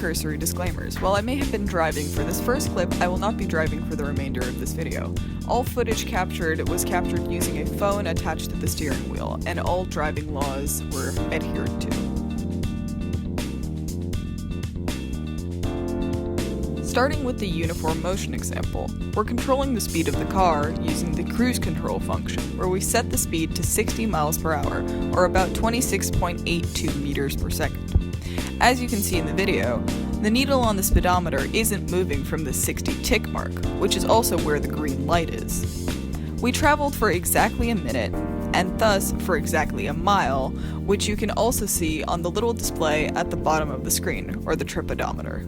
cursory disclaimers. While I may have been driving for this first clip, I will not be driving for the remainder of this video. All footage captured was captured using a phone attached to the steering wheel, and all driving laws were adhered to. Starting with the uniform motion example, we're controlling the speed of the car using the cruise control function, where we set the speed to 60 miles per hour, or about 26.82 meters per second. As you can see in the video, the needle on the speedometer isn't moving from the 60 tick mark, which is also where the green light is. We traveled for exactly a minute, and thus for exactly a mile, which you can also see on the little display at the bottom of the screen, or the trip odometer.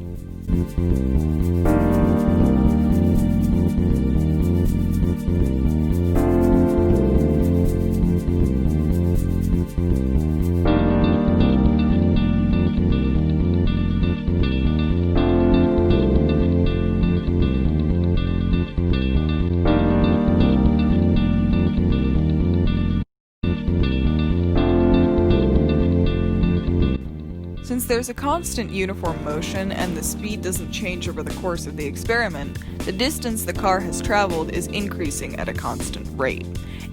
Since there's a constant uniform motion and the speed doesn't change over the course of the experiment, the distance the car has traveled is increasing at a constant rate.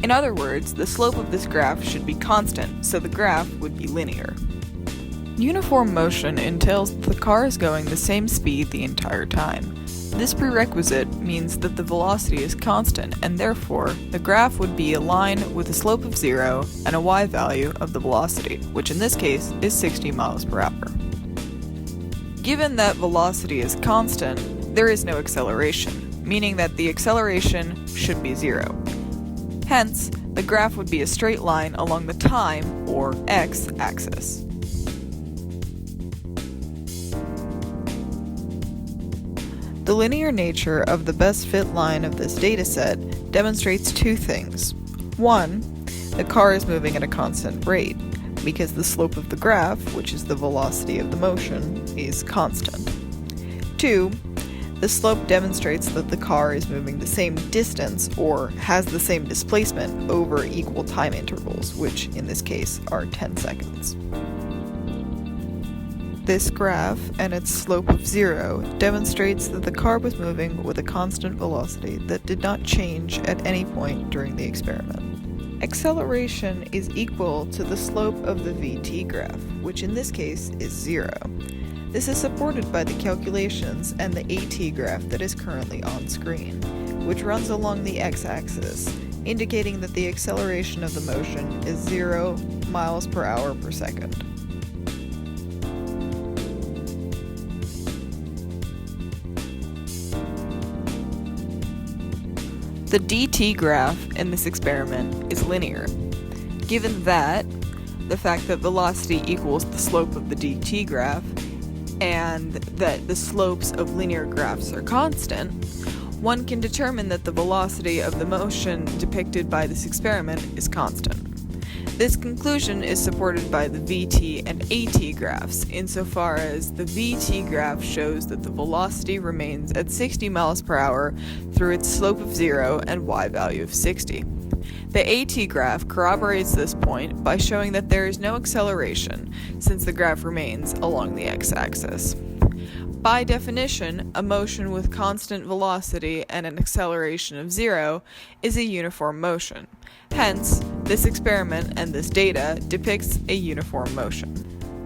In other words, the slope of this graph should be constant, so the graph would be linear. Uniform motion entails that the car is going the same speed the entire time. This prerequisite means that the velocity is constant, and therefore, the graph would be a line with a slope of 0 and a y value of the velocity, which in this case is 60 miles per hour. Given that velocity is constant, there is no acceleration, meaning that the acceleration should be 0. Hence, the graph would be a straight line along the time, or x-axis. The linear nature of the best fit line of this dataset demonstrates two things. One, the car is moving at a constant rate, because the slope of the graph, which is the velocity of the motion, is constant. Two, the slope demonstrates that the car is moving the same distance, or has the same displacement, over equal time intervals, which in this case are 10 seconds. This graph, and its slope of 0, demonstrates that the car was moving with a constant velocity that did not change at any point during the experiment. Acceleration is equal to the slope of the VT graph, which in this case is 0. This is supported by the calculations and the AT graph that is currently on screen, which runs along the x-axis, indicating that the acceleration of the motion is 0 miles per hour per second. The dt graph in this experiment is linear. Given that, the fact that velocity equals the slope of the dt graph, and that the slopes of linear graphs are constant, one can determine that the velocity of the motion depicted by this experiment is constant. This conclusion is supported by the VT and AT graphs, insofar as the VT graph shows that the velocity remains at 60 miles per hour through its slope of 0 and y value of 60. The AT graph corroborates this point by showing that there is no acceleration, since the graph remains along the x-axis. By definition, a motion with constant velocity and an acceleration of 0 is a uniform motion. Hence, this experiment and this data depicts a uniform motion.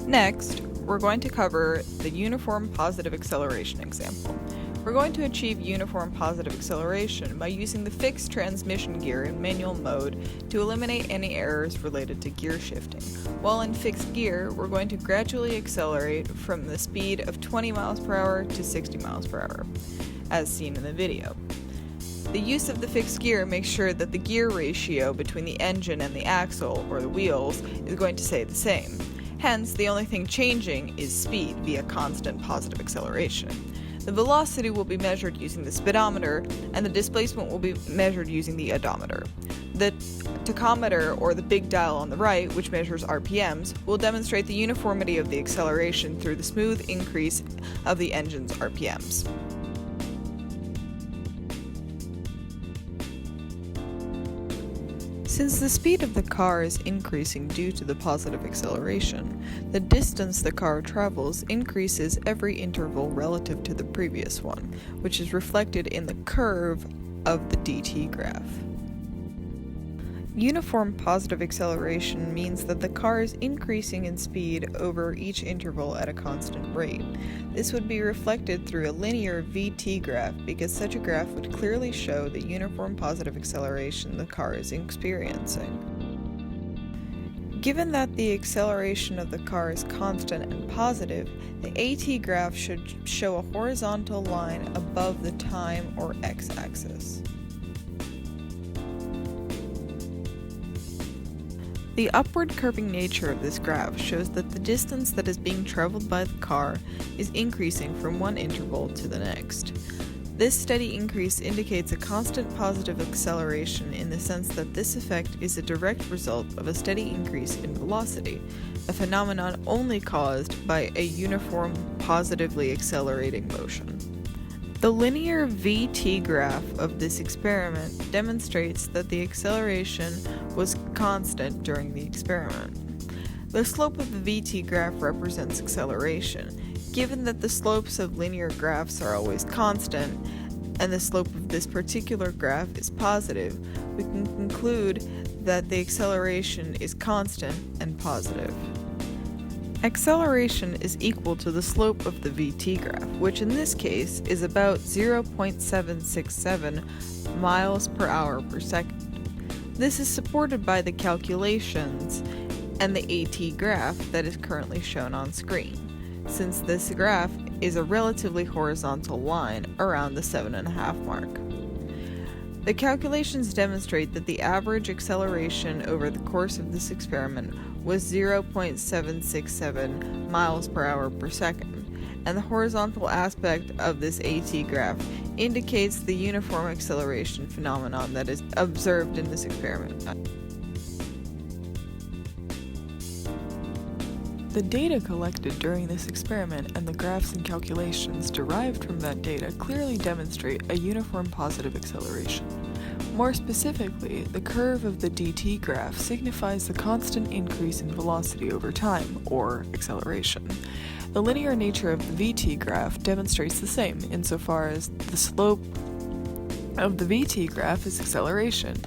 Next, we're going to cover the uniform positive acceleration example. We're going to achieve uniform positive acceleration by using the fixed transmission gear in manual mode to eliminate any errors related to gear shifting. While in fixed gear, we're going to gradually accelerate from the speed of 20 miles per hour to 60 miles per hour, as seen in the video. The use of the fixed gear makes sure that the gear ratio between the engine and the axle, or the wheels, is going to stay the same. Hence, the only thing changing is speed via constant positive acceleration. The velocity will be measured using the speedometer, and the displacement will be measured using the odometer. The tachometer, or the big dial on the right, which measures RPMs, will demonstrate the uniformity of the acceleration through the smooth increase of the engine's RPMs. Since the speed of the car is increasing due to the positive acceleration, the distance the car travels increases every interval relative to the previous one, which is reflected in the curve of the dt graph. Uniform positive acceleration means that the car is increasing in speed over each interval at a constant rate. This would be reflected through a linear VT graph because such a graph would clearly show the uniform positive acceleration the car is experiencing. Given that the acceleration of the car is constant and positive, the AT graph should show a horizontal line above the time or x-axis. The upward curving nature of this graph shows that the distance that is being traveled by the car is increasing from one interval to the next. This steady increase indicates a constant positive acceleration in the sense that this effect is a direct result of a steady increase in velocity, a phenomenon only caused by a uniform positively accelerating motion. The linear VT graph of this experiment demonstrates that the acceleration was constant during the experiment. The slope of the VT graph represents acceleration. Given that the slopes of linear graphs are always constant, and the slope of this particular graph is positive, we can conclude that the acceleration is constant and positive. Acceleration is equal to the slope of the VT graph, which in this case is about 0.767 miles per hour per second. This is supported by the calculations and the AT graph that is currently shown on screen, since this graph is a relatively horizontal line around the 7.5 mark. The calculations demonstrate that the average acceleration over the course of this experiment was 0.767 miles per hour per second, and the horizontal aspect of this AT graph indicates the uniform acceleration phenomenon that is observed in this experiment. The data collected during this experiment and the graphs and calculations derived from that data clearly demonstrate a uniform positive acceleration. More specifically, the curve of the dt graph signifies the constant increase in velocity over time, or acceleration. The linear nature of the VT graph demonstrates the same, insofar as the slope of the VT graph is acceleration,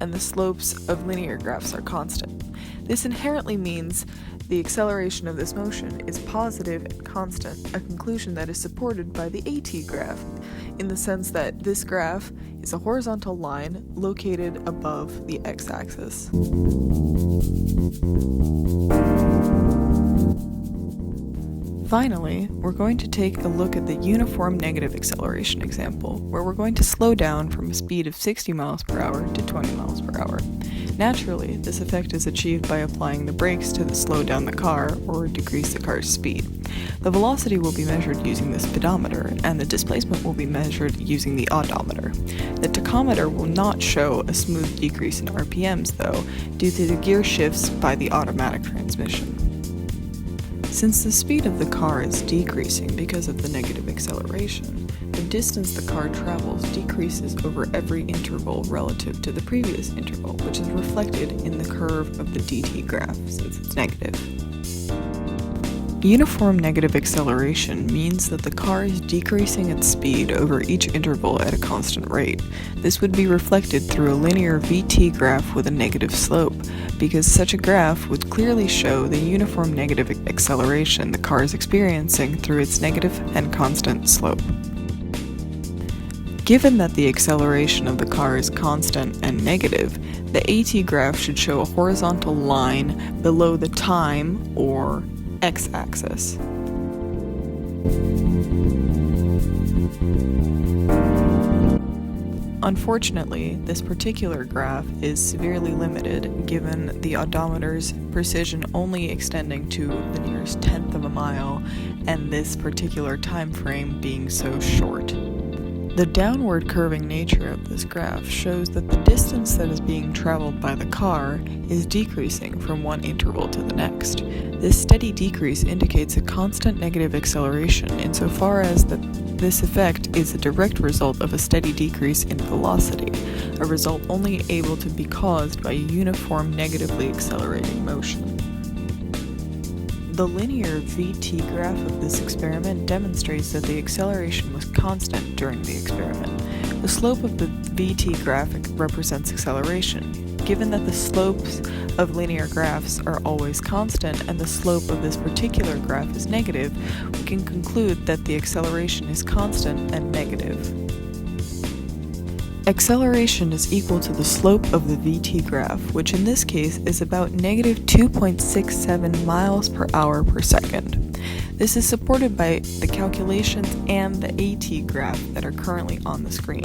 and the slopes of linear graphs are constant. This inherently means the acceleration of this motion is positive and constant, a conclusion that is supported by the AT graph, in the sense that this graph is a horizontal line located above the x-axis. Finally, we're going to take a look at the uniform negative acceleration example, where we're going to slow down from a speed of 60 miles per hour to 20 miles per hour. Naturally, this effect is achieved by applying the brakes to slow down the car or decrease the car's speed. The velocity will be measured using the speedometer, and the displacement will be measured using the odometer. The tachometer will not show a smooth decrease in RPMs, though, due to the gear shifts by the automatic transmission. Since the speed of the car is decreasing because of the negative acceleration, the distance the car travels decreases over every interval relative to the previous interval, which is reflected in the curve of the dt graph since it's negative. Uniform negative acceleration means that the car is decreasing its speed over each interval at a constant rate. This would be reflected through a linear VT graph with a negative slope, because such a graph would clearly show the uniform negative acceleration the car is experiencing through its negative and constant slope. Given that the acceleration of the car is constant and negative, the AT graph should show a horizontal line below the time or x-axis. Unfortunately, this particular graph is severely limited given the odometer's precision only extending to the nearest tenth of a mile and this particular time frame being so short. The downward curving nature of this graph shows that the distance that is being traveled by the car is decreasing from one interval to the next. This steady decrease indicates a constant negative acceleration insofar as the This effect is a direct result of a steady decrease in velocity, a result only able to be caused by a uniform negatively accelerating motion. The linear VT graph of this experiment demonstrates that the acceleration was constant during the experiment. The slope of the VT graph represents acceleration. Given that the slopes of linear graphs are always constant and the slope of this particular graph is negative, we can conclude that the acceleration is constant and negative. Acceleration is equal to the slope of the VT graph, which in this case is about negative 2.67 miles per hour per second. This is supported by the calculations and the AT graph that are currently on the screen,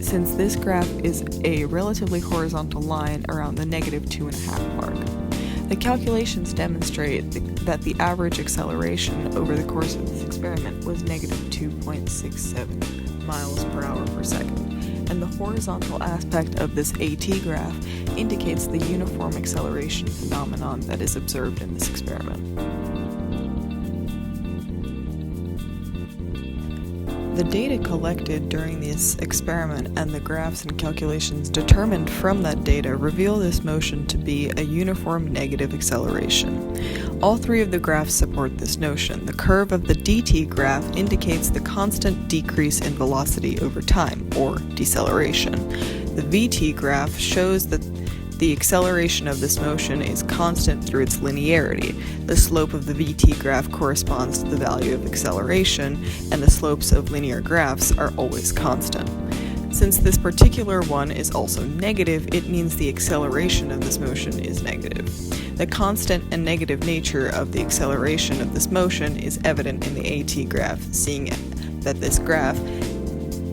since this graph is a relatively horizontal line around the negative 2.5 mark. The calculations demonstrate that the average acceleration over the course of this experiment was negative 2.67 miles per hour per second. And the horizontal aspect of this AT graph indicates the uniform acceleration phenomenon that is observed in this experiment. The data collected during this experiment and the graphs and calculations determined from that data reveal this motion to be a uniform negative acceleration. All three of the graphs support this notion. The curve of the dt graph indicates the constant decrease in velocity over time, or deceleration. The vt graph shows that the acceleration of this motion is constant through its linearity. The slope of the vt graph corresponds to the value of acceleration, and the slopes of linear graphs are always constant. Since this particular one is also negative, it means the acceleration of this motion is negative. The constant and negative nature of the acceleration of this motion is evident in the AT graph, seeing that this graph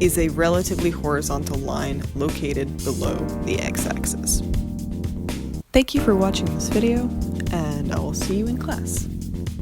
is a relatively horizontal line located below the x-axis. Thank you for watching this video, and I will see you in class.